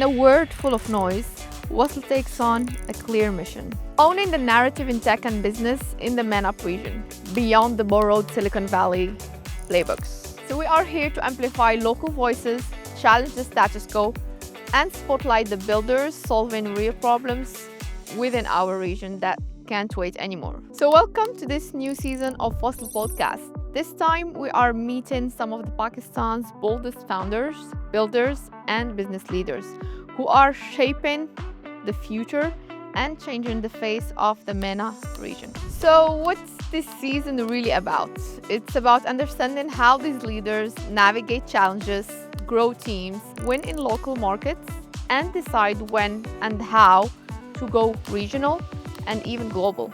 a world full of noise, Wassll takes on a clear mission. Owning the narrative in tech and business in the MENAP region, beyond the borrowed Silicon Valley playbooks. So we are here to amplify local voices, challenge the status quo, and spotlight the builders solving real problems within our region that can't wait anymore. So welcome to this new season of Wassll Podcast. This time we are meeting some of the Pakistan's boldest founders, builders, and business leaders who are shaping the future and changing the face of the MENA region. So what's this season really about? It's about understanding how these leaders navigate challenges, grow teams, win in local markets, and decide when and how to go regional and even global.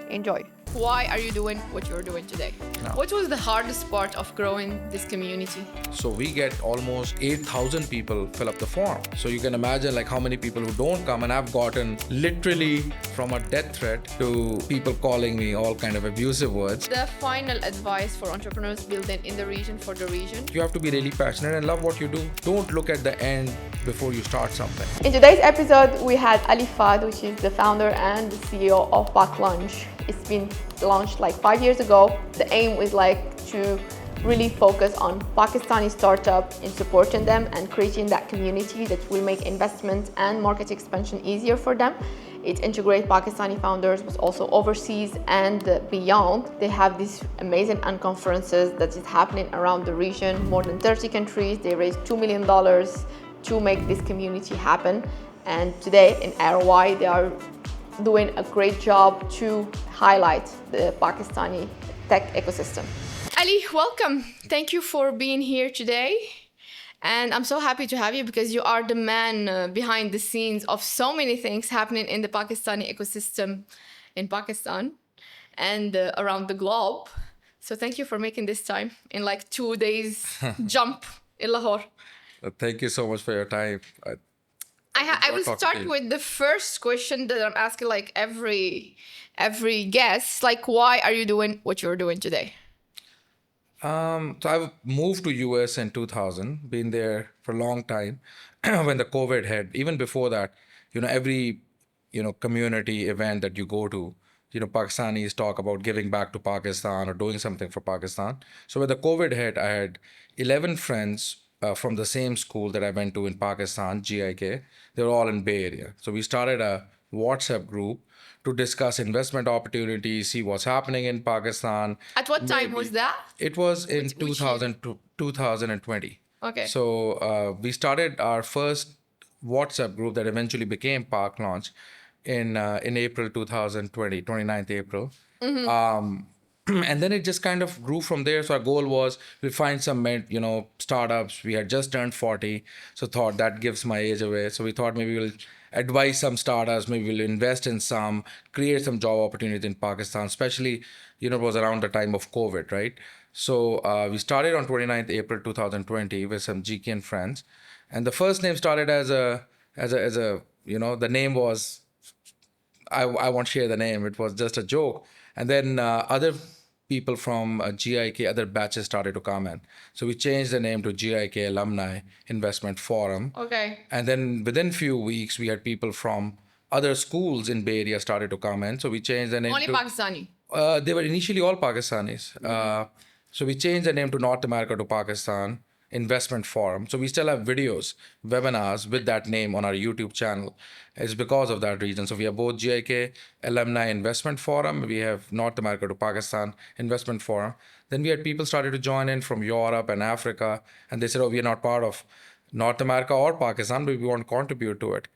Enjoy. Why are you doing what you're doing today? No. What was the hardest part of growing this community? So we get almost 8,000 people fill up the form. So you can imagine like how many people who don't come, and I've gotten literally from a death threat to people calling me all kind of abusive words. The final advice for entrepreneurs building in the region for the region. You have to be really passionate and love what you do. Don't look at the end before you start something. In today's episode, we had Aly Fahd, which is the founder and the CEO of PakLaunch. It's been launched like 5 years ago. The aim is like to really focus on Pakistani startups and supporting them and creating that community that will make investment and market expansion easier for them. It integrates Pakistani founders, but also overseas and beyond. They have these amazing conferences that is happening around the region, more than 30 countries. They raised $2 million to make this community happen. And today in RY, they are doing a great job to highlight the Pakistani tech ecosystem. Ali, welcome. Thank you for being here today. And I'm so happy to have you because you are the man behind the scenes of so many things happening in the Pakistani ecosystem in Pakistan and around the globe. So thank you for making this time in like 2 days jump in Lahore. Thank you so much for your time. I will start with the first question that I'm asking like every guest, like why are you doing what you're doing today? So I've moved to US in 2000, been there for a long time when the COVID hit. Even before that, every, community event that you go to, Pakistanis talk about giving back to Pakistan or doing something for Pakistan. So when the COVID hit, I had 11 friends from the same school that I went to in Pakistan, GIK. They were all in Bay Area. So we started a WhatsApp group to discuss investment opportunities, see what's happening in Pakistan. At what time was that? It was in Which 2020. Okay. So we started our first WhatsApp group that eventually became PakLaunch in April 2020, 29th April. And then it just kind of grew from there. So our goal was we find some, startups. We had just turned 40. So thought that gives my age away. So we thought maybe we'll advise some startups, maybe we'll invest in some, create some job opportunities in Pakistan, especially, it was around the time of COVID, right? So we started on 29th April 2020 with some GK and friends. And the first name started as a the name was, I won't share the name. It was just a joke. And then other people from GIK, other batches started to come in. So we changed the name to GIK Alumni Investment Forum. Okay. And then within few weeks, we had people from other schools in Bay Area started to come in. So we changed the name Only to... Pakistani? They were initially all Pakistanis. So we changed the name to North America to Pakistan Investment Forum. So we still have videos, webinars with that name on our YouTube channel. It's because of that reason. So we have both GIK Alumni Investment Forum. We have North America to Pakistan Investment Forum. Then we had people started to join in from Europe and Africa. And they said, we are not part of North America or Pakistan, but we want to contribute to it.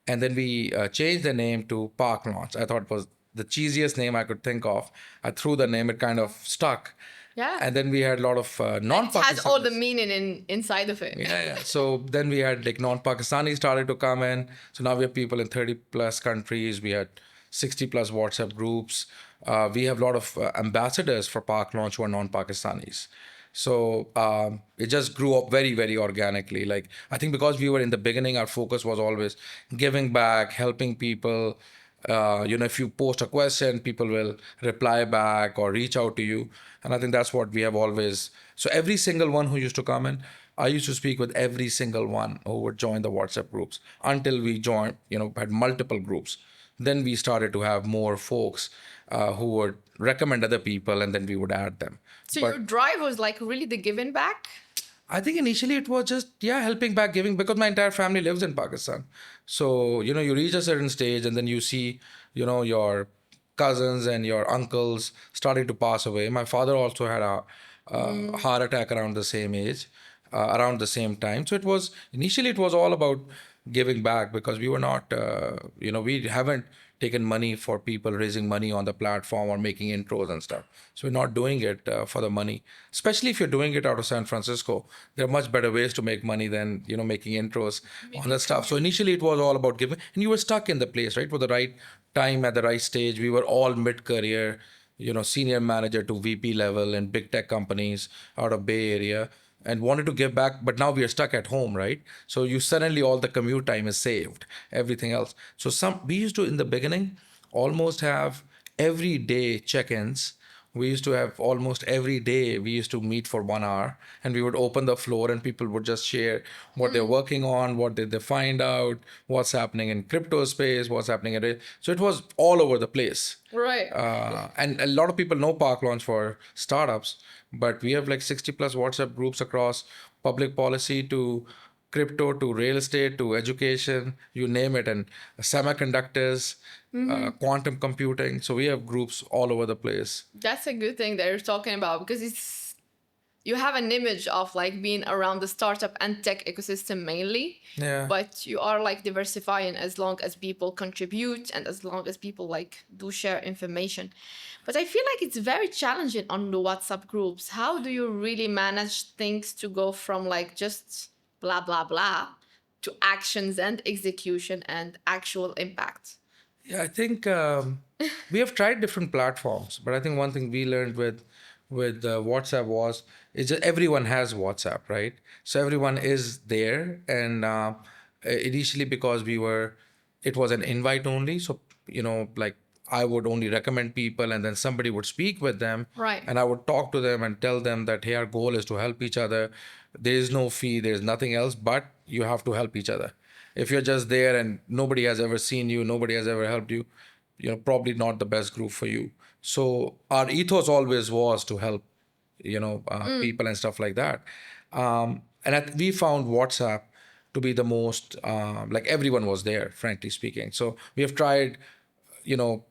And then we changed the name to PakLaunch. I thought it was the cheesiest name I could think of. I threw the name, it kind of stuck. Yeah. And then we had a lot of non-Pakistanis. It has all the meaning inside of it. Yeah. So then we had like non-Pakistanis started to come in. So now we have people in 30 plus countries. We had 60 plus WhatsApp groups. We have a lot of ambassadors for PakLaunch who are non-Pakistanis. So it just grew up very, very organically. Like, I think because we were in the beginning, our focus was always giving back, helping people. If you post a question, people will reply back or reach out to you. And I think that's what we have always. So every single one who used to come in, I used to speak with every single one who would join the WhatsApp groups until we joined, had multiple groups. Then we started to have more folks who would recommend other people, and then we would add them. So But your drive was like really the giving back? I think initially it was just, helping back, giving, because my entire family lives in Pakistan. So, you reach a certain stage and then you see, your cousins and your uncles starting to pass away. My father also had a heart attack around the same age, around the same time. So initially it was all about giving back, because we were not, we haven't taken money for people raising money on the platform or making intros and stuff. So we're not doing it for the money, especially if you're doing it out of San Francisco. There are much better ways to make money than, making intros on the stuff. So initially it was all about giving, and you were stuck in the place, right? For the right time at the right stage. We were all mid-career, senior manager to VP level in big tech companies out of Bay Area, and wanted to give back, but now we are stuck at home, right? So you suddenly, all the commute time is saved, everything else. So we used to, in the beginning, almost have every day check-ins. We used to have almost every day, we used to meet for 1 hour, and we would open the floor and people would just share what they're working on, what did they find out, what's happening in crypto space, what's happening at it. So it was all over the place. Right. And a lot of people know PakLaunch for startups, but we have like 60 plus WhatsApp groups across public policy to crypto to real estate to education, you name it, and semiconductors, quantum computing. So we have groups all over the place. That's a good thing that you're talking about, because you have an image of like being around the startup and tech ecosystem mainly. Yeah. But you are like diversifying as long as people contribute and as long as people like do share information. But I feel like it's very challenging on the WhatsApp groups. How do you really manage things to go from like just blah, blah, blah to actions and execution and actual impact? Yeah, I think we have tried different platforms, but I think one thing we learned with WhatsApp is that everyone has WhatsApp, right? So everyone is there, and initially because it was an invite only, so like I would only recommend people, and then somebody would speak with them, Right. and I would talk to them and tell them that, hey, our goal is to help each other. There is no fee, there is nothing else, but you have to help each other. If you're just there and nobody has ever seen you, nobody has ever helped you, probably not the best group for you. So our ethos always was to help, people and stuff like that. And we found WhatsApp to be the most, like everyone was there, frankly speaking. So we have tried,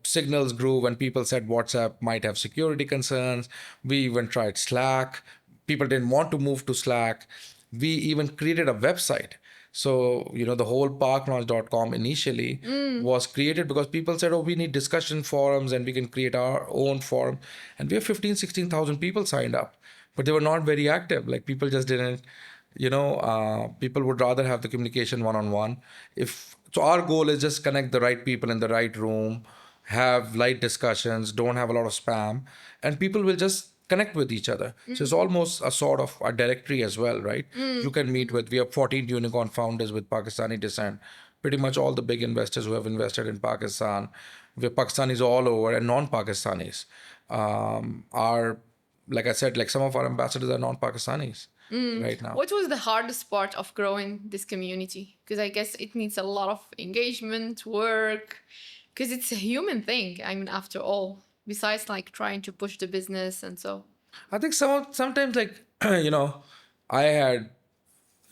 Signals grew when people said WhatsApp might have security concerns. We even tried Slack. People didn't want to move to Slack. We even created a website. So, the whole PakLaunch.com initially was created because people said, oh, we need discussion forums and we can create our own forum. And we have 16,000 people signed up, but they were not very active. Like people just didn't, people would rather have the communication one-on-one. So our goal is just connect the right people in the right room, have light discussions, don't have a lot of spam, and people will just connect with each other. So it's almost a sort of a directory as well, right? You can meet we have 14 unicorn founders with Pakistani descent, pretty much all the big investors who have invested in Pakistan. We have Pakistanis all over and non-Pakistanis. Like I said, like some of our ambassadors are non-Pakistanis right now. What was the hardest part of growing this community? Because I guess it needs a lot of engagement, work, because it's a human thing. I mean, after all, besides like trying to push the business and so. I think sometimes like, I had,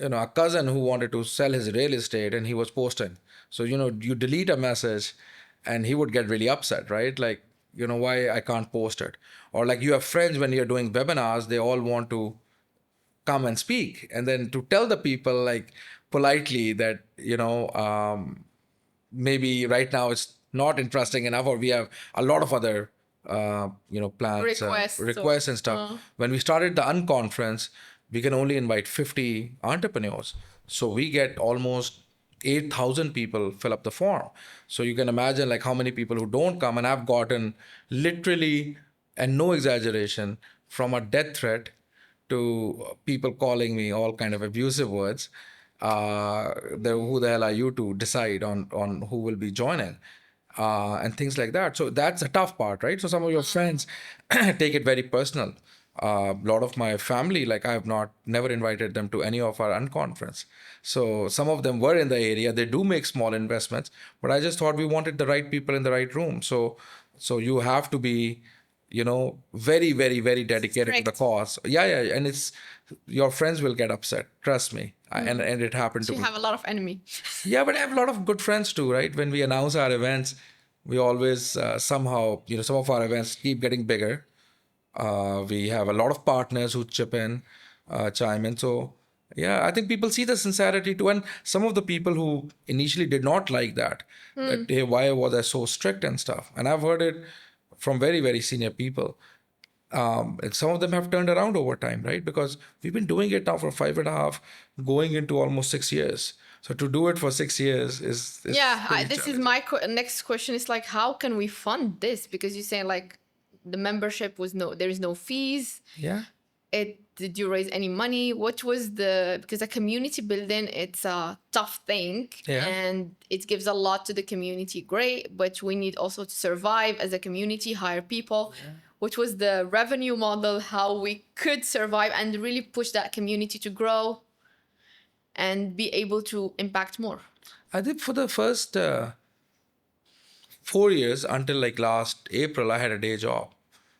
a cousin who wanted to sell his real estate and he was posting. So, you delete a message and he would get really upset, right? Like, why I can't post it? Or like you have friends when you're doing webinars, they all want to come and speak. And then to tell the people like politely that, maybe right now it's not interesting enough, or we have a lot of other, plans, requests and stuff. When we started the Unconference, we can only invite 50 entrepreneurs. So we get almost 8,000 people fill up the form. So you can imagine like how many people who don't come, and I've gotten literally, and no exaggeration, from a death threat to people calling me all kind of abusive words. Who the hell are you to decide on who will be joining? And things like that. So that's a tough part, right? So some of your friends take it very personal. A lot of my family, like I have never invited them to any of our unconference. So some of them were in the area. They do make small investments, but I just thought we wanted the right people in the right room. So you have to be, very, very, very dedicated to the Strict. cause. Yeah, yeah, and it's your friends will get upset. Trust me. And it happened So to you me. have a lot of enemy. Yeah, but I have a lot of good friends too, right? When we announce our events, we always somehow, some of our events keep getting bigger. We have a lot of partners who chime in. So, yeah, I think people see the sincerity too. And some of the people who initially did not like that hey, why was I so strict and stuff? And I've heard it from very, very senior people. And some of them have turned around over time, right? Because we've been doing it now for 5.5, going into almost 6 years. So to do it for 6 years is Yeah, pretty this is challenging. my next question. Is like, how can we fund this? Because you say like the membership was there is no fees. Yeah. Did you raise any money? What was because a community building, it's a tough thing, Yeah. and it gives a lot to the community. Great, but we need also to survive as a community, hire people. Yeah. What was the revenue model? How we could survive and really push that community to grow and be able to impact more? I think for the first 4 years until like last April, I had a day job.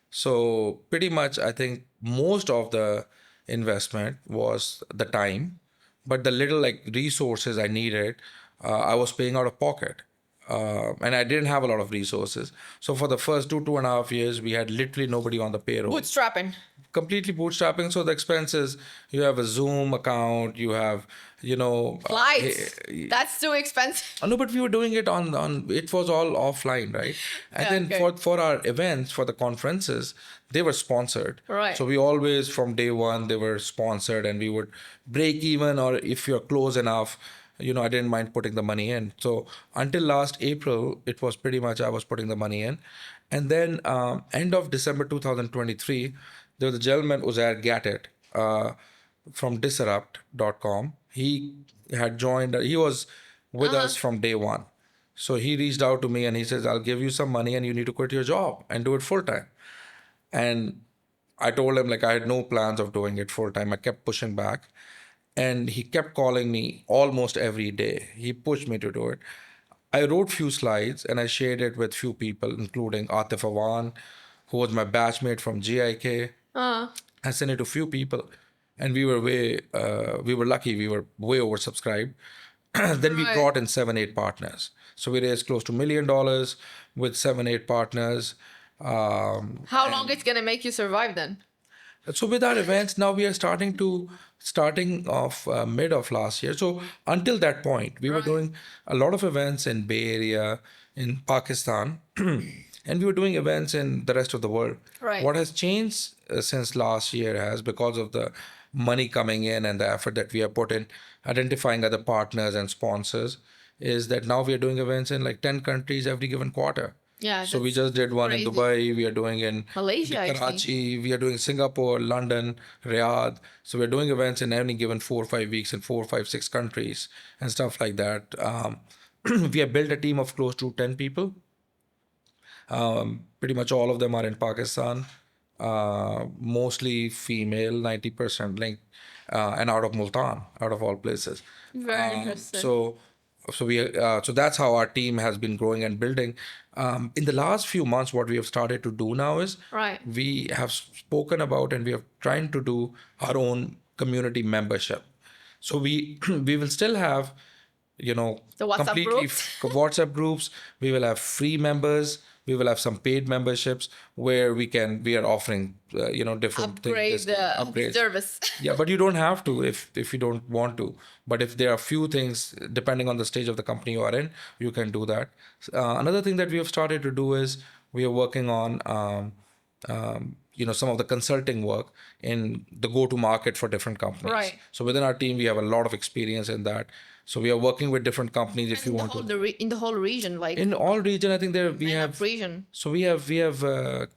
So pretty much, I think most of the investment was the time, but the little like resources I needed, I was paying out of pocket. And I didn't have a lot of resources. So for the first 2.5 years, we had literally nobody on the payroll. Bootstrapping. Completely bootstrapping. So the expenses, you have a Zoom account, you have, Flights. That's too expensive. no, but we were doing it on it was all offline, right? And then okay. for our events, for the conferences, they were sponsored. Right. So we always, from day one, they were sponsored, and we would break even, or if you're close enough, I didn't mind putting the money in. So until last April, it was pretty much I was putting the money in. And then end of December 2023, there was a gentleman, Uzair Gattet, from disrupt.com. He had joined, he was with us from day one. So he reached out to me and he says, I'll give you some money and you need to quit your job and do it full time. And I told him, like, I had no plans of doing it full time. I kept pushing back. And he kept calling me almost every day. He pushed me to do it. I wrote few slides and I shared it with few people, including Atif Awan, who was my batchmate from GIK. I sent it to few people, and we were lucky. We were way oversubscribed. Then we brought in 7-8 partners. So we raised close to $1 million with 7-8 partners. How long it's gonna make you survive then? So with our events, now we are starting off mid of last year. So until that point, we were doing a lot of events in Bay Area, in Pakistan, and we were doing events in the rest of the world. Right. What has changed since last year has, because of the money coming in and the effort that we have put in identifying other partners and sponsors, is that now we are doing events in like 10 countries every given quarter. Yeah. So we just did one crazy. in Dubai. We are doing in Malaysia, Karachi. We are doing Singapore, London, Riyadh. So we're doing events in any given 4 or 5 weeks in 4, 5, 6 countries and stuff like that. We have built a team of close to 10 people. Pretty much all of them are in Pakistan. Mostly female, 90% linked, and out of Multan, out of all places. Very interesting. So that's how our team has been growing and building. In the last few months, what we have started to do now is we have spoken about and we are trying to do our own community membership. So we will still have, the WhatsApp groups. WhatsApp groups. We will have free members. We will have some paid memberships where we are offering, different things. Upgrade service. Yeah, but you don't have to if you don't want to. But if there are few things, depending on the stage of the company you are in, you can do that. Another thing that we have started to do is we are working on, some of the consulting work in the go-to market for different companies. Right. So within our team, we have a lot of experience in that. So we are working with different companies. If you want to, in the whole region, like in all region, I think we have region. So we have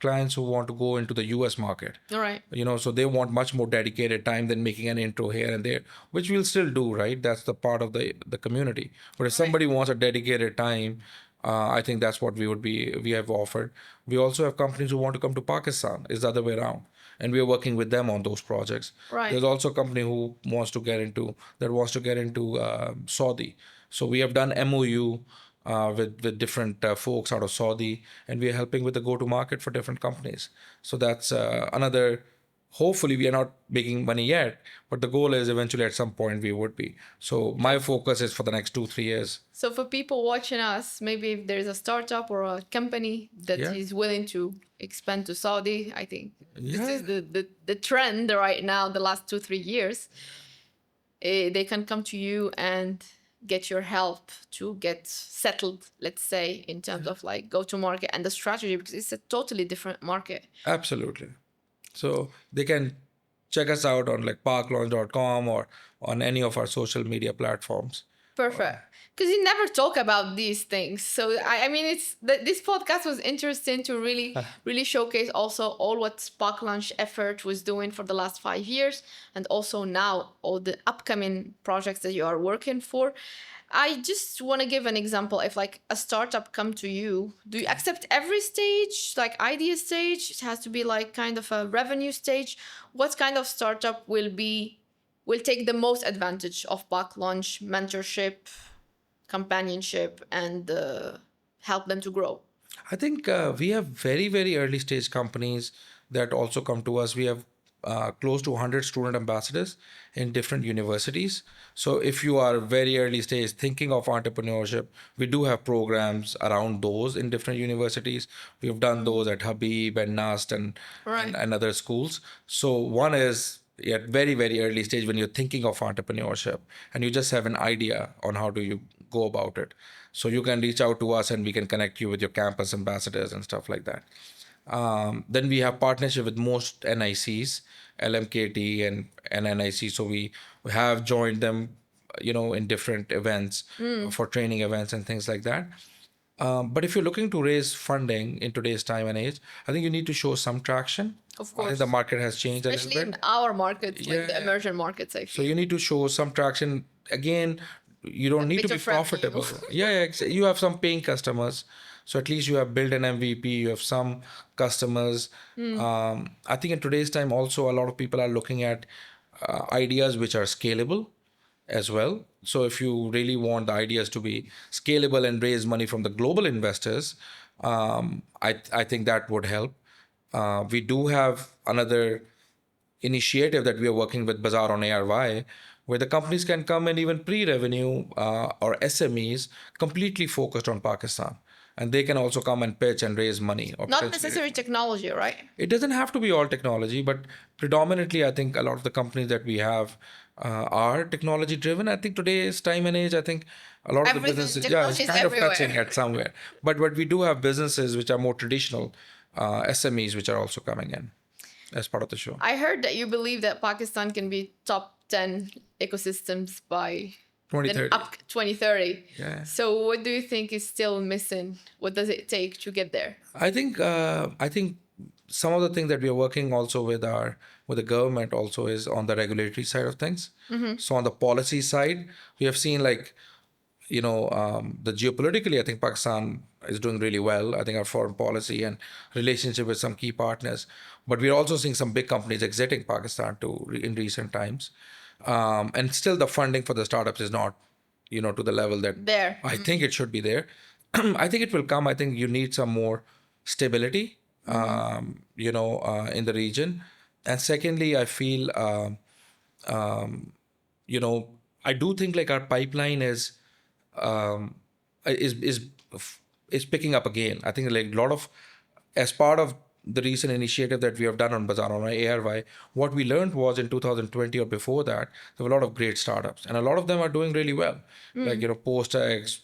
clients who want to go into the US market. All right. So they want much more dedicated time than making an intro here and there, which we'll still do, right? That's the part of the community. But if somebody wants a dedicated time, I think that's what we have offered. We also have companies who want to come to Pakistan. It's the other way around. and we are working with them on those projects. Right. There's also a company who wants to get into Saudi. So we have done MOU with different folks out of Saudi, and we are helping with the go-to-market for different companies. So that's another. Hopefully, we are not making money yet, but the goal is eventually at some point we would be. So my focus is for the next 2-3 years. So for people watching us, maybe if there's a startup or a company that is willing to expand to Saudi, I think this is the trend right now, the last 2-3 years. They can come to you and get your help to get settled, let's say, in terms of like go-to-market and the strategy, because it's a totally different market. Absolutely. So they can check us out on like PakLaunch.com or on any of our social media platforms. Perfect. Because you never talk about these things. So, I mean, this podcast was interesting to really showcase also all what PakLaunch effort was doing for the last 5 years, and also now all the upcoming projects that you are working for. I just want to give an example. If like a startup come to you, do you accept every stage, like idea stage? It has to be like kind of a revenue stage. What kind of startup will take the most advantage of PakLaunch mentorship, companionship, and help them to grow? I think we have very, very early stage companies that also come to us. We have close to 100 student ambassadors in different universities. So if you are very early stage thinking of entrepreneurship, we do have programs around those in different universities. We've done those at Habib and NUST and other schools. So one is at very, very early stage when you're thinking of entrepreneurship and you just have an idea on how do you go about it. So you can reach out to us and we can connect you with your campus ambassadors and stuff like that. Then we have partnership with most NICs, LMKT and NIC. So we have joined them, in different events for training events and things like that. But if you're looking to raise funding in today's time and age, I think you need to show some traction. Of course. I think the market has changed especially a little bit. in our markets, like the emerging markets, I feel. So you need to show some traction. Again, you don't need to be profitable. You have some paying customers. So at least you have built an MVP, you have some customers. I think in today's time also a lot of people are looking at ideas which are scalable as well. So if you really want the ideas to be scalable and raise money from the global investors, I think that would help. We do have another initiative that we are working with Bazaar on ARY, where the companies can come and even pre-revenue or SMEs completely focused on Pakistan. And they can also come and pitch and raise money. Not necessarily technology, right? It doesn't have to be all technology, but predominantly, I think a lot of the companies that we have are technology driven. I think today's time and age, I think a lot of the businesses, it's kind of touching at somewhere. But we do have businesses which are more traditional, SMEs, which are also coming in as part of the show. I heard that you believe that Pakistan can be top 10 ecosystems by 2030. Yeah. So what do you think is still missing? What does it take to get there? I think some of the things that we are working also with the government also is on the regulatory side of things. So on the policy side, we have seen the geopolitically, I think Pakistan is doing really well. I think our foreign policy and relationship with some key partners, but we're also seeing some big companies exiting Pakistan in recent times. And still the funding for the startups is not, to the level that there. I think it should be there. I think it will come. I think you need some more stability, in the region. And secondly, I feel, I do think like our pipeline is picking up again. I think like a lot of, as part of the recent initiative that we have done on Bazaar on ARY, what we learned was in 2020 or before that, there were a lot of great startups and a lot of them are doing really well. Like, PostX,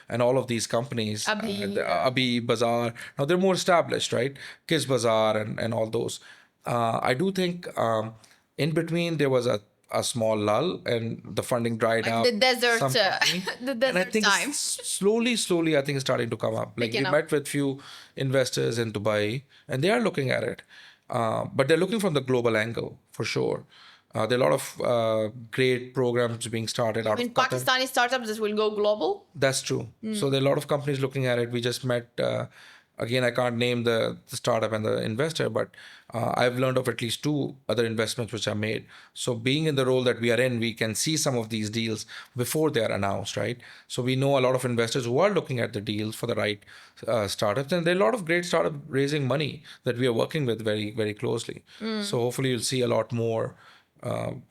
and all of these companies, Abi, Bazaar, now they're more established, right? Kiss Bazaar and all those. I do think in between there was a small lull and the funding dried out. The desert, the desert and I think time. slowly, I think it's starting to come up. Like we met with few investors in Dubai and they are looking at it. But they're looking from the global angle for sure. There are a lot of great programs being started out of Qatar. Pakistani startups that will go global? That's true. So there are a lot of companies looking at it. We just met Again, I can't name the startup and the investor, but I've learned of at least two other investments which are made. So being in the role that we are in, we can see some of these deals before they are announced, right? So we know a lot of investors who are looking at the deals for the right startups, and there are a lot of great startups raising money that we are working with very, very closely. So hopefully you'll see a lot more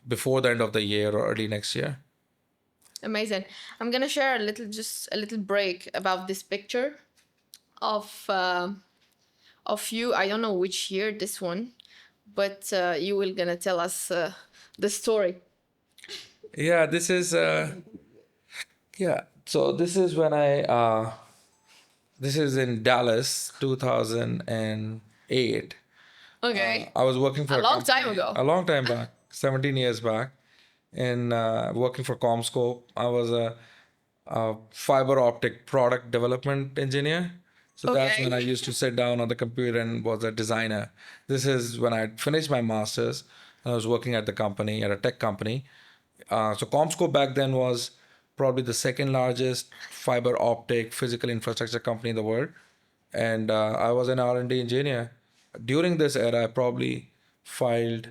before the end of the year or early next year. Amazing. I'm gonna share just a little break about this picture of you. I don't know which year this one, but you will gonna tell us the story. Yeah, this is yeah. So this is when this is in Dallas, 2008. Okay. I was working for A long company time ago. a long time back, 17 years back, in working for Comscope. I was a fiber optic product development engineer. So that's Okay. when I used to sit down on the computer and was a designer. This is when I finished my master's. I was working at the company, at a tech company. So Comscope back then was probably the second largest fiber optic physical infrastructure company in the world, and I was an R&D engineer. During this era, I probably filed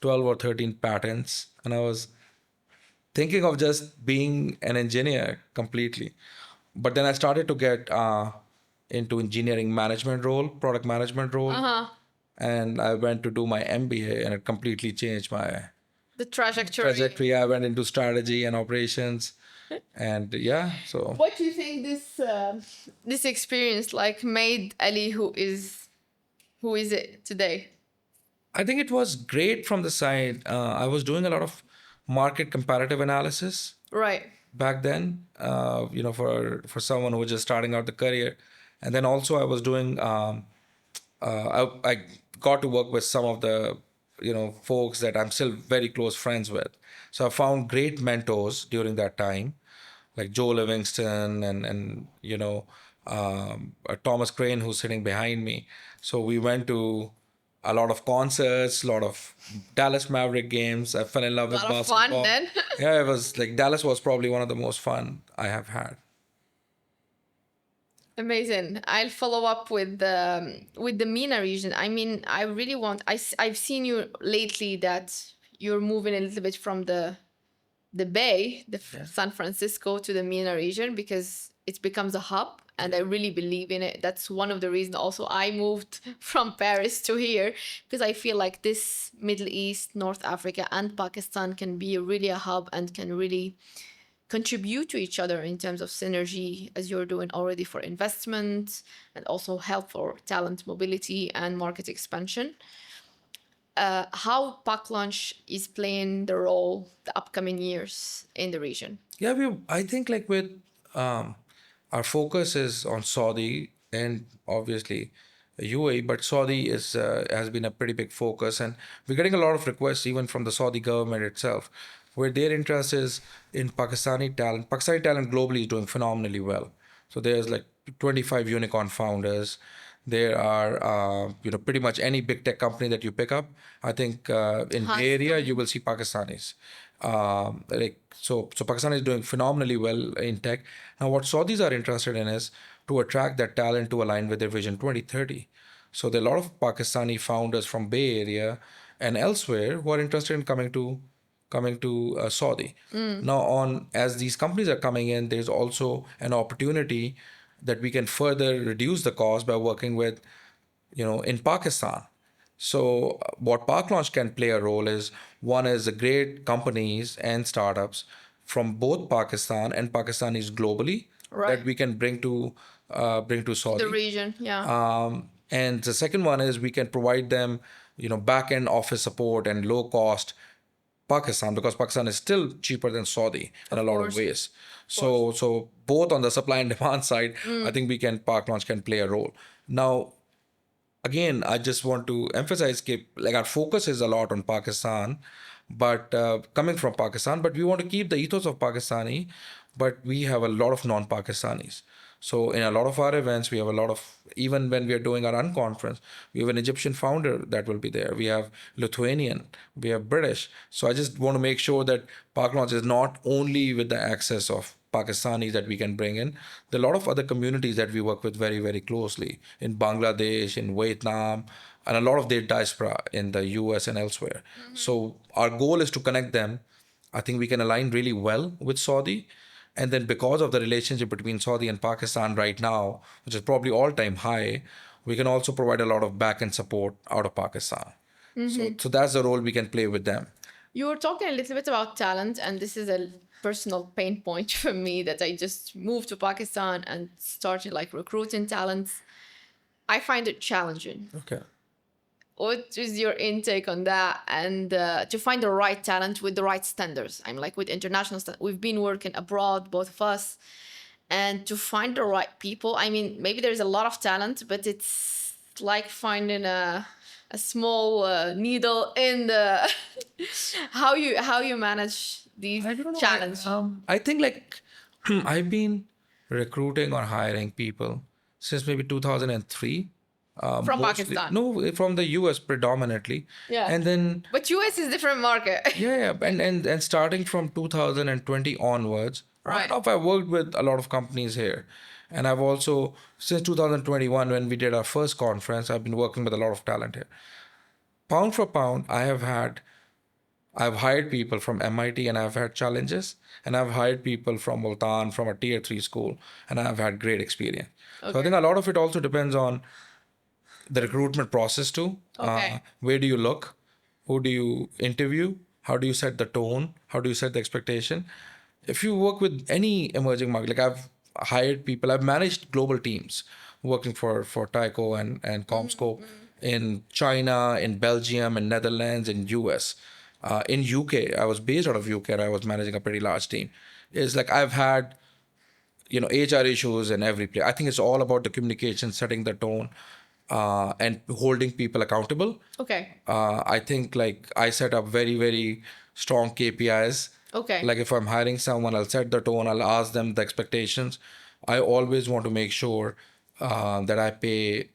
12 or 13 patents, and I was thinking of just being an engineer completely. But then I started to get into engineering management role, product management role, and I went to do my MBA, and it completely changed my The trajectory. trajectory. I went into strategy and operations, and yeah, so What do you think this experience like made Ali who is it today? I think it was great from the side. I was doing a lot of market comparative analysis Right. back then, for someone who was just starting out the career, and then also I was doing. I got to work with some of the folks that I'm still very close friends with. So I found great mentors during that time, like Joe Livingston and Thomas Crane, who's sitting behind me. So we went to a lot of concerts, a lot of Dallas Maverick games. I fell in love with A lot of fun basketball. then. Yeah, it was like Dallas was probably one of the most fun I have had. Amazing. I'll follow up with the MENA region. I mean, I really want. I've seen you lately that you're moving a little bit from the Bay, San Francisco to the MENA region because it becomes a hub, and I really believe in it. That's one of the reasons. Also, I moved from Paris to here because I feel like this Middle East, North Africa, and Pakistan can be really a hub and can really contribute to each other in terms of synergy, as you're doing already for investment and also help for talent mobility and market expansion. How PakLaunch is playing the role the upcoming years in the region? Yeah, I think like with our focus is on Saudi and obviously UAE, but Saudi is has been a pretty big focus, and we're getting a lot of requests even from the Saudi government itself, where their interest is in Pakistani talent. Pakistani talent globally is doing phenomenally well. So there's like 25 unicorn founders. There are, pretty much any big tech company that you pick up. I think in Bay Area you will see Pakistanis. So Pakistan is doing phenomenally well in tech. Now, what Saudis are interested in is to attract that talent to align with their Vision 2030. So there are a lot of Pakistani founders from Bay Area and elsewhere who are interested in coming to Saudi. Now, on as these companies are coming in, there's also an opportunity that we can further reduce the cost by working with, in Pakistan. So what PakLaunch can play a role is one is the great companies and startups from both Pakistan and Pakistanis globally that we can bring to Saudi. The region, yeah. And the second one is we can provide them, back end office support and low cost Pakistan, because Pakistan is still cheaper than Saudi in a lot of ways. So both on the supply and demand side, I think PakLaunch can play a role. Now, again, I just want to emphasize like our focus is a lot on Pakistan, but coming from Pakistan, but we want to keep the ethos of Pakistani, but we have a lot of non-Pakistanis. So in a lot of our events, we have a lot of, even when we are doing our unconference, we have an Egyptian founder that will be there. We have Lithuanian, we have British. So I just want to make sure that PakLaunch is not only with the access of Pakistanis that we can bring in. There are a lot of other communities that we work with very, very closely in Bangladesh, in Vietnam, and a lot of their diaspora in the US and elsewhere. So our goal is to connect them. I think we can align really well with Saudi. And then because of the relationship between Saudi and Pakistan right now, which is probably all-time high, we can also provide a lot of back-end support out of Pakistan. So that's the role we can play with them. You were talking a little bit about talent, and this is a personal pain point for me that I just moved to Pakistan and started like recruiting talents. I find it challenging. Okay. What is your intake on that? And to find the right talent with the right standards. I'm like with international standards. We've been working abroad, both of us. And to find the right people, I mean, maybe there's a lot of talent, but it's like finding a small needle in the how you manage these challenges. I think like I've been recruiting or hiring people since maybe 2003. From Pakistan? No, from the US predominantly. Yeah. And then But US is different market. yeah, and starting from 2020 onwards, Right. I've worked with a lot of companies here. And I've also, since 2021, when we did our first conference, I've been working with a lot of talent here. Pound for pound, I've hired people from MIT and I've had challenges. And I've hired people from Multan, from a tier 3 school, and I've had great experience. So I think a lot of it also depends on the recruitment process too. Okay. Where do you look? Who do you interview? How do you set the tone? How do you set the expectation? If you work with any emerging market, like I've hired people, I've managed global teams working for Tyco and Comscope in China, in Belgium, in Netherlands, in US. In UK, I was based out of UK and I was managing a pretty large team. It's like I've had, HR issues in every place. I think it's all about the communication, setting the tone, and holding people accountable. Okay. I think like I set up very, very strong KPIs. Okay. Like if I'm hiring someone, I'll set the tone, I'll ask them the expectations. I always want to make sure that I pay,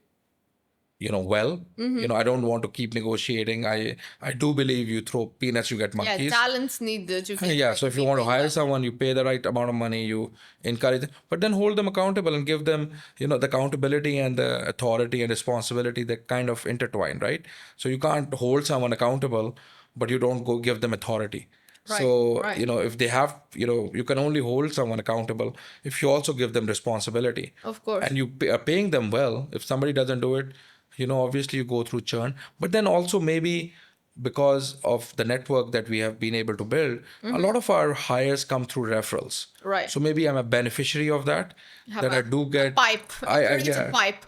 well. I don't want to keep negotiating. I do believe you throw peanuts, you get monkeys. Yeah, talents need to get Yeah, so if you want to hire someone, you pay the right amount of money, you encourage them, but then hold them accountable and give them, the accountability and the authority and responsibility that kind of intertwine, right? So you can't hold someone accountable, but you don't go give them authority. Right, So, right. If they have, you can only hold someone accountable if you also give them responsibility. Of course. And you are paying them well. If somebody doesn't do it, obviously you go through churn. But then also maybe because of the network that we have been able to build, a lot of our hires come through referrals. Right. So maybe I'm a beneficiary of that. I do get pipe. It's a pipe.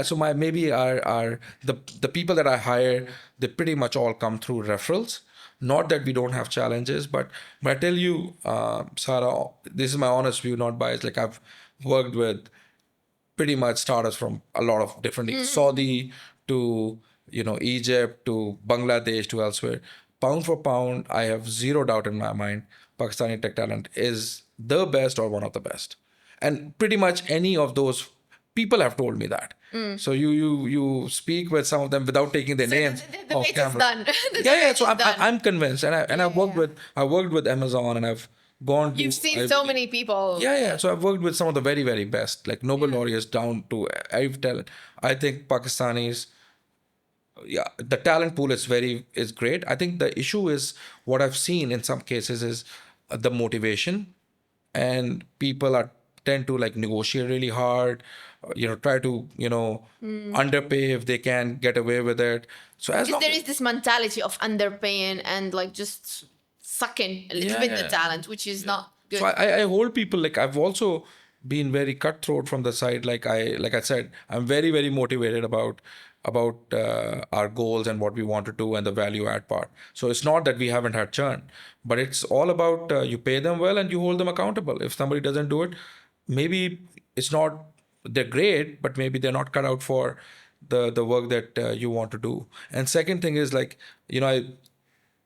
So the people that I hire, they pretty much all come through referrals. Not that we don't have challenges, but I tell you, Sara, this is my honest view, not biased. Like I've worked with pretty much starters from a lot of different Saudi to Egypt to Bangladesh to elsewhere. Pound for pound, I have zero doubt in my mind Pakistani tech talent is the best or one of the best. And pretty much any of those people have told me that. So you speak with some of them without taking their names The off wait camera. is done. Yeah. So I'm convinced, and I've worked with Amazon, and I've gone. You've seen so many people. Yeah. So I've worked with some of the very, very best, like Nobel laureates down to I've talent. I think Pakistanis, the talent pool is great. I think the issue is what I've seen in some cases is the motivation, and people tend to like negotiate really hard, try to underpay if they can get away with it. So Because there is this mentality of underpaying and like just sucking a little bit the talent, which is not good. So I hold people, like I've also been very cutthroat from the side. Like I said, I'm very, very motivated about our goals and what we want to do and the value add part. So it's not that we haven't had churn, but it's all about you pay them well and you hold them accountable. If somebody doesn't do it, maybe it's not they're great, but maybe they're not cut out for the work that you want to do. And second thing is like,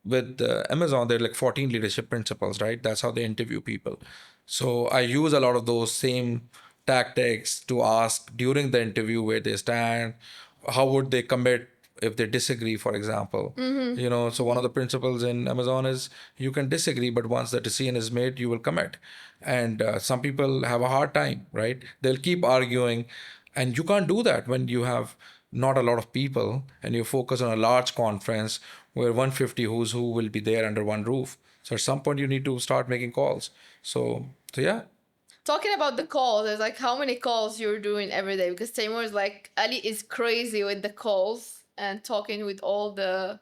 with Amazon, there are like 14 leadership principles, right? That's how they interview people. So I use a lot of those same tactics to ask during the interview where they stand, how would they commit if they disagree, for example. So one of the principles in Amazon is you can disagree, but once the decision is made, you will commit. And some people have a hard time, right? They'll keep arguing, and you can't do that when you have not a lot of people and you focus on a large conference where 150 who's who will be there under one roof. So at some point you need to start making calls. So yeah. Talking about the calls, there's like how many calls you're doing every day? Because Taimur is like, Ali is crazy with the calls and talking with all the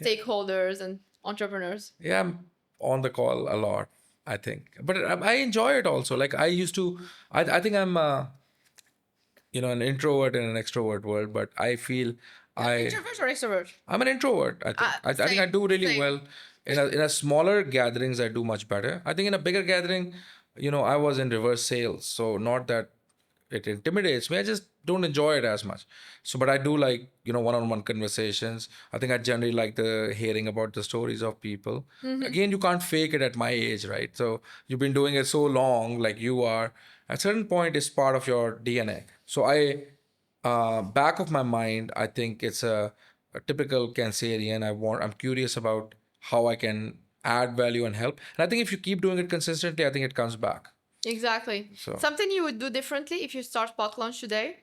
stakeholders and entrepreneurs. Yeah, I'm on the call a lot, I think. But I enjoy it also. Like I used to, I think I'm, an introvert in an extrovert world, but I feel Introvert or extrovert? I'm an introvert. I think. I think I Same, do really same. well. In a smaller gatherings, I do much better. I think in a bigger gathering, I was in reverse sales, so not that it intimidates me. I just don't enjoy it as much. So, but I do like one-on-one conversations. I think I generally like the hearing about the stories of people. Again, you can't fake it at my age, right? So you've been doing it so long, like you are. At a certain point, it's part of your DNA. So back of my mind, I think it's a typical Cancerian. I'm curious about how I can add value and help. And I think if you keep doing it consistently, I think it comes back. Exactly. Something you would do differently if you start PakLaunch today?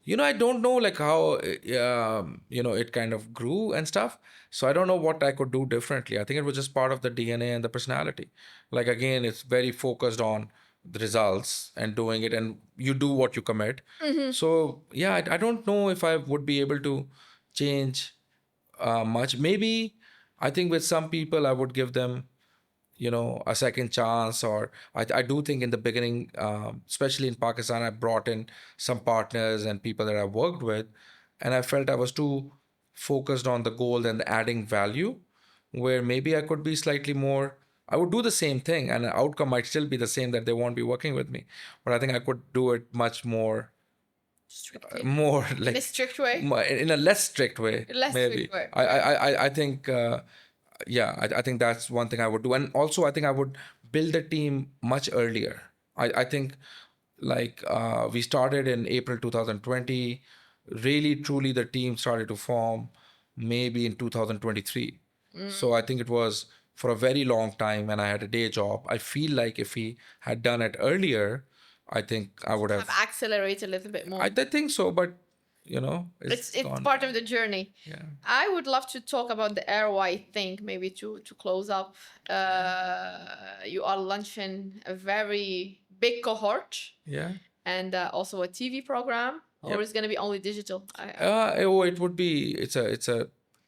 I don't know like how it kind of grew and stuff. So I don't know what I could do differently. I think it was just part of the DNA and the personality. Like again, it's very focused on the results and doing it, and you do what you commit. So yeah, I don't know if I would be able to change much. Maybe I think with some people I would give them a second chance. Or I do think in the beginning, especially in Pakistan, I brought in some partners and people that I worked with, and I felt I was too focused on the goal and adding value, where maybe I could be slightly more. I would do the same thing and the outcome might still be the same, that they won't be working with me, but I think I could do it much more Strictly. more like In a strict way? in a less strict way. Less Maybe strict way. I think I think that's one thing I would do. And also I think I would build the team much earlier. I think like we started in April 2020. Really truly the team started to form maybe in 2023. So I think it was for a very long time, and I had a day job. I feel like if we had done it earlier, I think I would have accelerated a little bit more. I think so, but It's gone. part of the journey. Yeah. I would love to talk about the ROI thing, maybe to close up. You are launching a very big cohort Yeah. and also a TV program, or Yep. it's going to be only digital? It would be.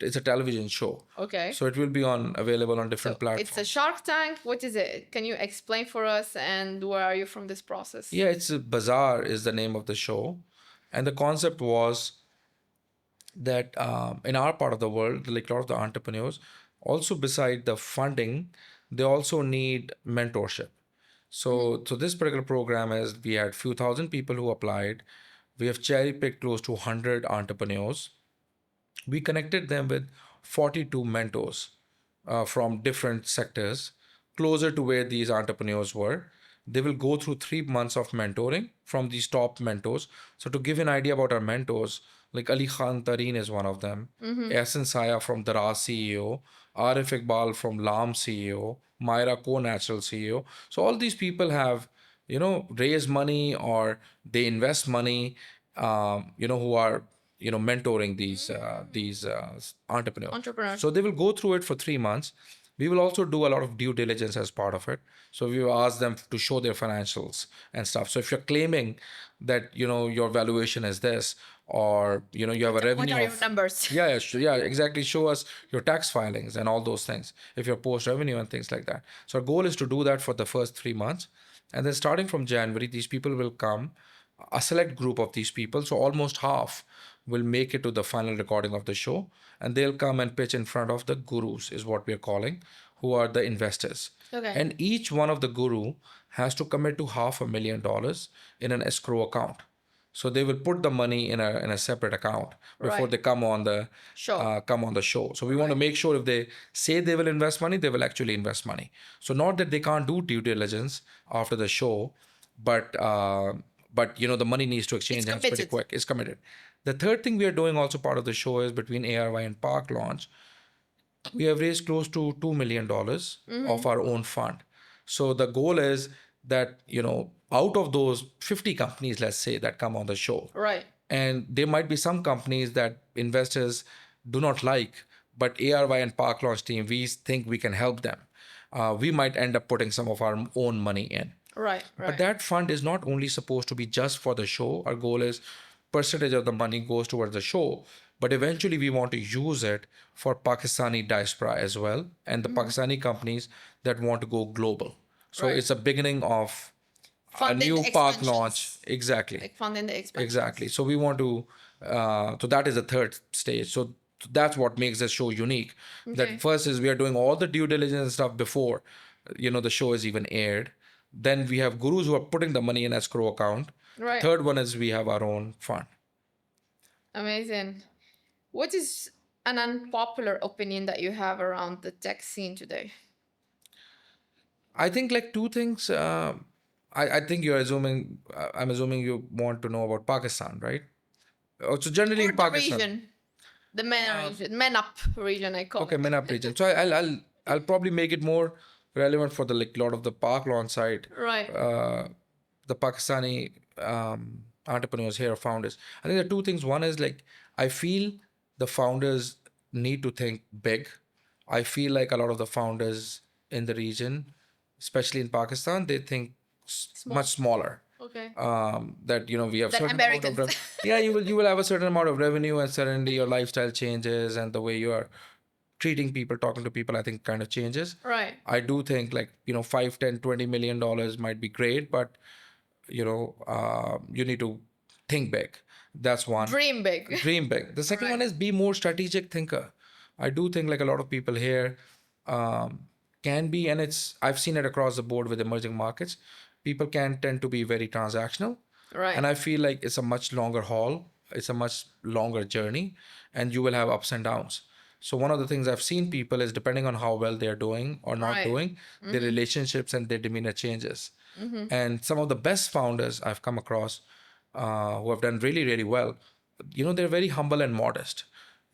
It's a television show. Okay. So it will be available on different platforms. It's a Shark Tank. What is it? Can you explain for us? And where are you from this process? Yeah, it's Bazaar is the name of the show, and the concept was that in our part of the world, like a lot of the entrepreneurs, also beside the funding, they also need mentorship. So this particular program is we had few thousand people who applied. We have cherry picked close to 100 entrepreneurs. We connected them with 42 mentors from different sectors closer to where these entrepreneurs were. They will go through 3 months of mentoring from these top mentors. So to give you an idea about our mentors, like Aly Fahd is one of them, Ehsan Saya from Daraz CEO, Arif Iqbal from Lam CEO, Myra Co-Natural CEO. So all these people have, raised money or they invest money, who are mentoring these entrepreneurs. So they will go through it for 3 months. We will also do a lot of due diligence as part of it. So we will ask them to show their financials and stuff. So if you're claiming that your valuation is this, or you have a revenue, What are your numbers? yeah, exactly. Show us your tax filings and all those things. If you're post revenue and things like that. So our goal is to do that for the first 3 months, and then starting from January, these people will come. A select group of these people, so almost half, will make it to the final recording of the show, and they'll come and pitch in front of the gurus, is what we're calling, who are the investors. Okay. And each one of the guru has to commit to $500,000 in an escrow account. So they will put the money in a separate account before Right. they come on the Sure. show. So we want to make sure if they say they will invest money, they will actually invest money. So not that they can't do due diligence after the show, but the money needs to exchange hands pretty quick. It's committed. The third thing we are doing, also part of the show, is between ARY and PakLaunch, we have raised close to $2 million of our own fund. So the goal is that, out of those 50 companies, let's say, that come on the show. Right. And there might be some companies that investors do not like, but ARY and PakLaunch team, we think we can help them. We might end up putting some of our own money in. Right. But that fund is not only supposed to be just for the show. Our goal is percentage of the money goes towards the show, but eventually we want to use it for Pakistani diaspora as well, and the Pakistani companies that want to go global. So it's a beginning of funding a new PakLaunch. Exactly. Like funding the expansion. Exactly. So we want to, so that is the third stage. So that's what makes the show unique. That first is we are doing all the due diligence and stuff before, the show is even aired. Then we have gurus who are putting the money in escrow account. Right. Third one is we have our own fund. Amazing. What is an unpopular opinion that you have around the tech scene today? I think like two things. I think you're assuming, I'm assuming you want to know about Pakistan, right? So generally Or in the Pakistan. region. The MENA region. MENAP region, I call it. Okay, MENAP region. So I'll probably make it more relevant for the lot of the PakLaunch side. Right. The Pakistani entrepreneurs here, founders. I think there are two things. One is like, I feel the founders need to think big. I feel like a lot of the founders in the region, especially in Pakistan, they think much smaller. Okay. That we have That certain Americans. amount of you will have a certain amount of revenue, and suddenly your lifestyle changes, and the way you are treating people, talking to people, I think kind of changes. Right. I do think like, $5, $10, $20 million might be great, but you need to think big. That's one. Dream big. Dream big. The second one is be more strategic thinker. I do think like a lot of people here can be, and I've seen it across the board with emerging markets. People can tend to be very transactional. Right. And I feel like it's a much longer haul. It's a much longer journey, and you will have ups and downs. So one of the things I've seen people is, depending on how well they're doing or not doing, their relationships and their demeanor changes. And some of the best founders I've come across who have done really, really well, they're very humble and modest.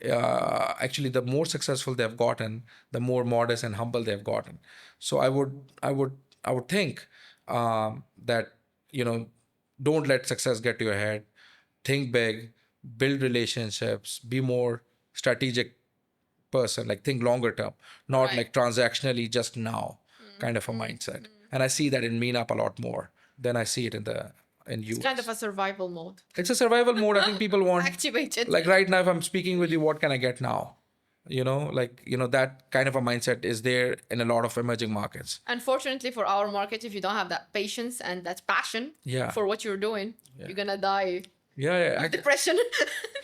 Actually, the more successful they've gotten, the more modest and humble they've gotten. So I would think that, don't let success get to your head. Think big, build relationships, be more strategic person, like think longer term, not like transactionally just now kind of a mindset. And I see that in MENAP a lot more than I see it in US. It's kind of a survival mode. It's a survival mode. I think people want Activated. like right now, if I'm speaking with you, what can I get now? That kind of a mindset is there in a lot of emerging markets. Unfortunately for our market, if you don't have that patience and that passion for what you're doing, you're gonna die. Depression.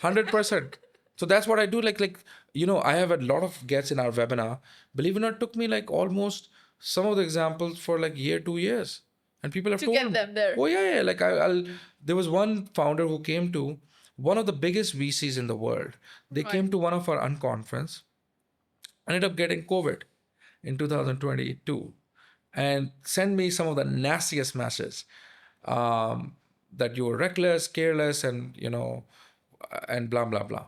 100%. So that's what I do. I have a lot of guests in our webinar. Believe it or not, it took me like almost some of the examples for like year, 2 years. And people have to told get them there. Oh yeah. Like there was one founder who came to one of the biggest VCs in the world. They came to one of our unconference, ended up getting COVID in 2022, and sent me some of the nastiest messages that you were reckless, careless, and and blah blah blah.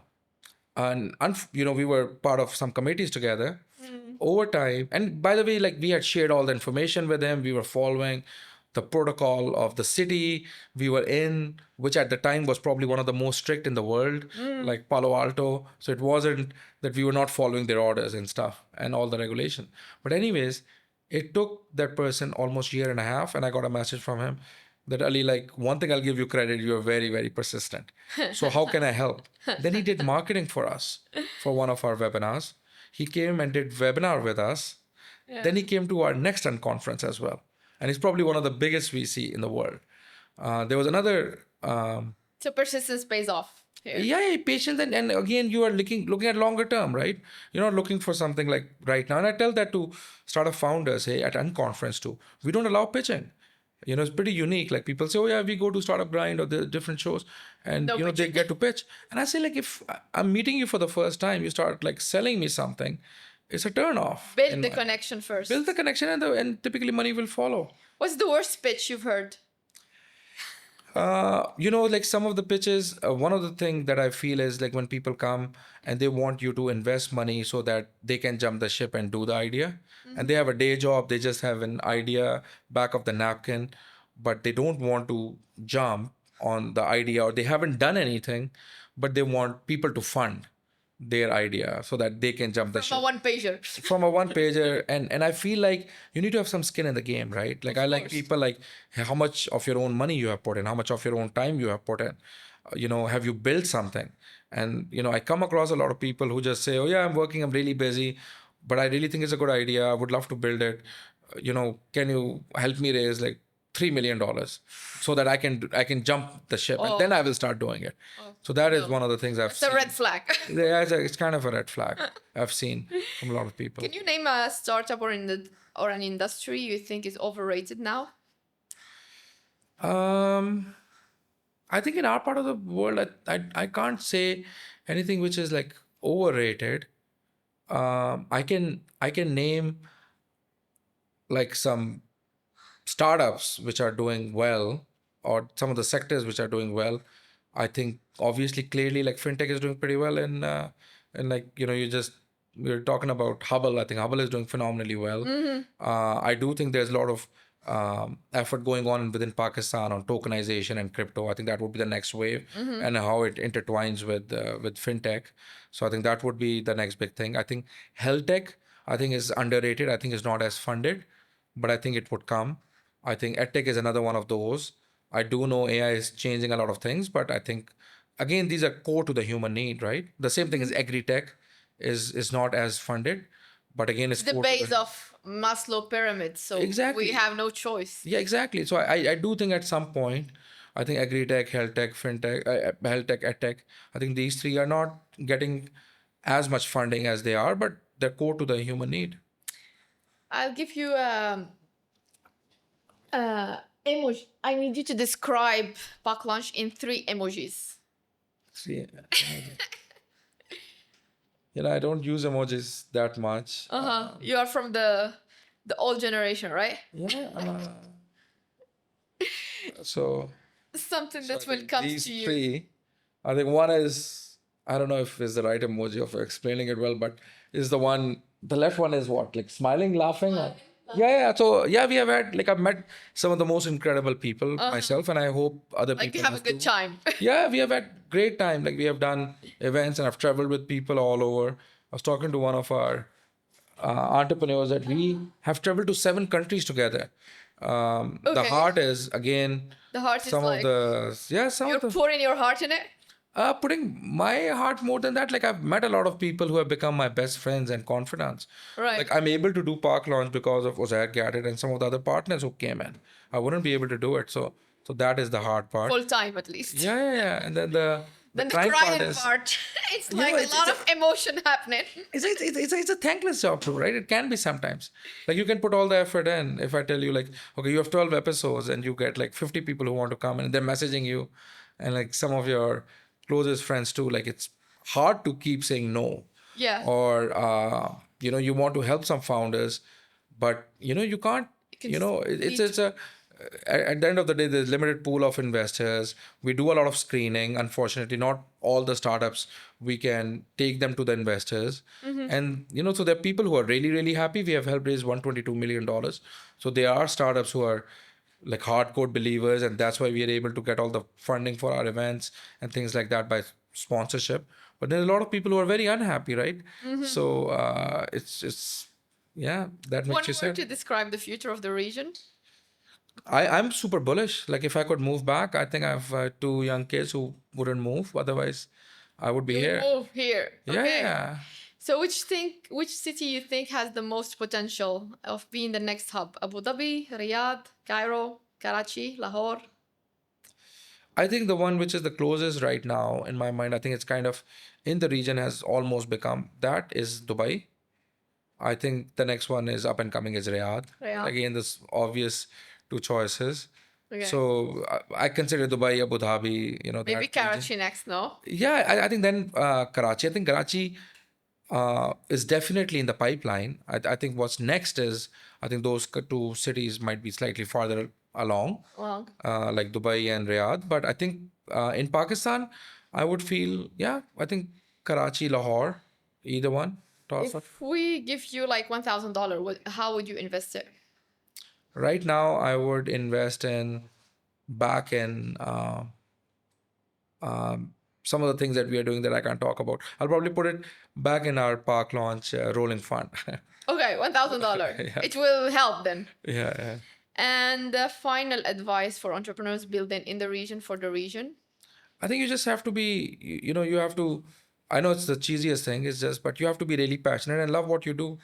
And we were part of some committees together over time. And by the way, like we had shared all the information with him. We were following the protocol of the city we were in, which at the time was probably one of the most strict in the world, like Palo Alto. So it wasn't that we were not following their orders and stuff and all the regulation. But anyways, it took that person almost a year and a half, and I got a message from him that, Ali, like, one thing I'll give you credit, you're very, very persistent. So how can I help? Then he did marketing for us for one of our webinars. He came and did webinar with us. Then he came to our next conference as well. And he's probably one of the biggest VC in the world. There was another... So persistence pays off here. Yeah, patience. And again, you are looking at longer term, right? You're not looking for something like right now. And I tell that to startup founders, hey, at unconference too. We don't allow pitching. It's pretty unique. Like people say, oh yeah, we go to Startup Grind or the different shows, and No they pitching. get to pitch. And I say, like, if I'm meeting you for the first time, you start like selling me something, it's a turn off. Build the connection first. Build the connection, and typically money will follow. What's the worst pitch you've heard? Like some of the pitches, one of the things that I feel is like when people come and they want you to invest money so that they can jump the ship and do the idea. And they have a day job, they just have an idea back of the napkin, but they don't want to jump on the idea, or they haven't done anything, but they want people to fund their idea so that they can jump the ship From a one pager. from a one pager. And I feel like you need to have some skin in the game, right? Like I like people like how much of your own money you have put in, how much of your own time you have put in. Have you built something? And I come across a lot of people who just say, oh yeah, I'm working, I'm really busy, but I really think it's a good idea, I would love to build it. Can you help me raise like $3 million so that I can jump the ship, and then I will start doing it. So that is one of the things I've It's seen. a red flag. Yeah, it's kind of a red flag I've seen from a lot of people. Can you name a startup or an industry you think is overrated now? I think in our part of the world, I can't say anything which is like overrated. I can name like some startups which are doing well, or some of the sectors which are doing well. I think obviously clearly like fintech is doing pretty well, and like we're talking about Hubble. I think Hubble is doing phenomenally well. I do think there's a lot of effort going on within Pakistan on tokenization and crypto. I think that would be the next wave, and how it intertwines with fintech. So I think that would be the next big thing. I think health tech, I think, is underrated. I think it's not as funded, but I think it would come. I think edtech is another one of those. I do know AI is changing a lot of things, but I think again these are core to the human need, right? The same thing as agri-tech is not as funded, but again it's The core to base of Maslow pyramid, so Exactly. we have no choice. Yeah, exactly. So I do think at some point, I think agri-tech, health tech, fintech, health tech, edtech, I think these three are not getting as much funding as they are, but they're core to the human need. I'll give you emoji. I need you to describe PakLaunch in 3 emojis. See, I don't use emojis that much. You are from the old generation, right? Yeah. So Something that I will think come these to you. three, I think one is, I don't know if it's the right emoji of explaining it well, but is the one, the left one is what, like smiling, laughing? Yeah. So yeah, we have had, like, I've met some of the most incredible people myself, and I hope other Like people you have a have good too. time. Yeah, we have had great time. Like we have done events, and I've traveled with people all over. I was talking to one of our entrepreneurs that we have traveled to 7 countries together. The Okay. heart is again The heart is some like, of the some you're of the pouring your heart in it. putting my heart more than that. Like I've met a lot of people who have become my best friends and confidants. Right. Like I'm able to do PakLaunch because of Uzair Gadget and some of the other partners who came in. I wouldn't be able to do it. So that is the hard part. Full time at least. Yeah. And then the Then the crying crying part is part. It's You like know, a it's- lot it's of emotion happening. it's a thankless job too, right? It can be sometimes. Like you can put all the effort in. If I tell you like, okay, you have 12 episodes and you get like 50 people who want to come and they're messaging you, and like some of your closest friends too, like it's hard to keep saying no. Yeah. Or you want to help some founders, but you can't. can It's a at the end of the day, there's limited pool of investors. We do a lot of screening. Unfortunately, not all the startups we can take them to the investors. And so there are people who are really, really happy. We have helped raise $122 million. So there are startups who are like hardcore believers, and that's why we are able to get all the funding for our events and things like that by sponsorship. But there's a lot of people who are very unhappy, right? So it's that makes One you word sad. to describe the future of the region. I'm super bullish. Like if I could move back, I think I have 2 young kids who wouldn't move. Otherwise, I would be here. Move here. Okay. Yeah. So which city you think has the most potential of being the next hub? Abu Dhabi, Riyadh, Cairo, Karachi, Lahore? I think the one which is the closest right now in my mind, I think it's kind of in the region has almost become that is Dubai. I think the next one is up and coming is Riyadh. Riyadh. Again, this obvious two choices. Okay. So I consider Dubai, Abu Dhabi, you know, Maybe that region. Karachi next, no? Yeah, I think then Karachi. I think Karachi is definitely in the pipeline. I think what's next is, I think those two cities might be slightly farther along, Well, like Dubai and Riyadh. But I think in Pakistan, I would feel, yeah, I think Karachi, Lahore, either one. Toss up. if we give you like $1,000, how would you invest it? Right now, I would invest back in some of the things that we are doing that I can't talk about. I'll probably put it back in our park launch rolling fund. Okay, $1,000. Yeah. It will help then. Yeah. And the final advice for entrepreneurs building in the region for the region? I think you just have to be, you have to, I know it's the cheesiest thing, it's just, but you have to be really passionate and love what you do.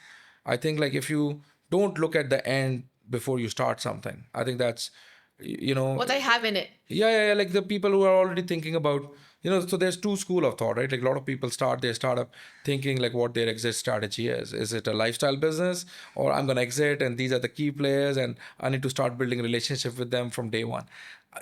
I think like if you don't look at the end before you start something, I think that's, What I have in it. Yeah. Like the people who are already thinking about, so there's two school of thought, right? Like a lot of people start their startup thinking like what their exit strategy is. Is it a lifestyle business, or I'm going to exit and these are the key players and I need to start building a relationship with them from day one.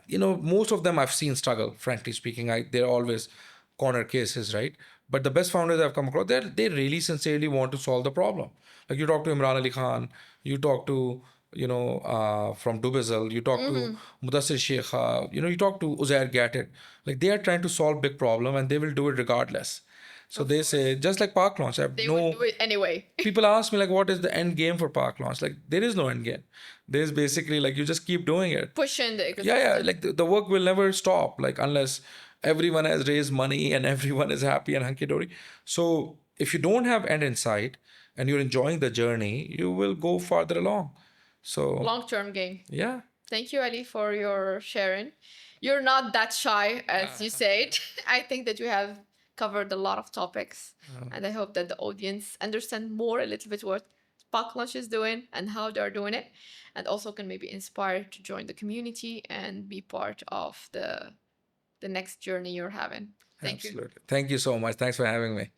Most of them I've seen struggle, frankly speaking. They're always corner cases, right? But the best founders I've come across, they really sincerely want to solve the problem. Like you talk to Imran Ali Khan, you talk to, from Dubizzle, you talk to Mudassir Sheikha, you talk to Uzair Gattet. Like they are trying to solve big problem and they will do it regardless. So they say, just like PakLaunch, They will do it anyway. people ask me like, what is the end game for PakLaunch? Like there is no end game. There's basically like, you just keep doing it. Pushing the ecosystem. Yeah. Like the work will never stop. Like unless everyone has raised money and everyone is happy and hunky-dory. So if you don't have end in sight and you're enjoying the journey, you will go farther along. So Long-term game. yeah. Thank you, Ali, for your sharing. You're not that shy as you said. I think that you have covered a lot of topics, and I hope that the audience understand more a little bit what PakLaunch is doing and how they're doing it, and also can maybe inspire to join the community and be part of the next journey you're having. Thank you. Absolutely. Thank you so much. Thanks for having me.